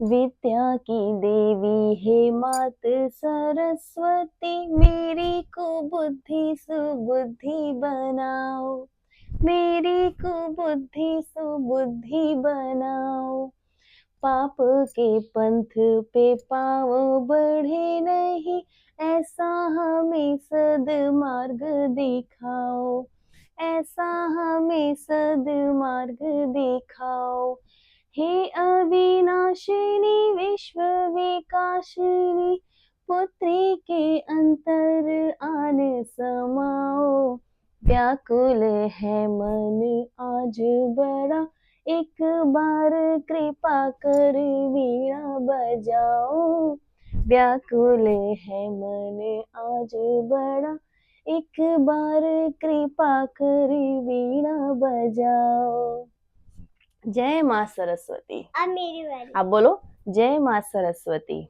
विद्या की देवी हे मात सरस्वती, मेरी कुबुद्धि सुबुद्धि बनाओ, मेरी कुबुद्धि सुबुद्धि बनाओ। पाप के पंथ पे पाँव बढ़े नहीं, ऐसा हमें सद्मार्ग दिखाओ, ऐसा हमें सद्मार्ग दिखाओ। हे अविनाशिनी विश्व विकासिनी, पुत्री के अंतर आन समाओ। व्याकुल है मन आज बड़ा, एक बार कृपा कर वीणा बजाओ। व्याकुल है मन आज बड़ा, एक बार कृपा कर वीणा बजाओ। जय माँ सरस्वती। अब मेरी बारी। आप बोलो जय माँ सरस्वती।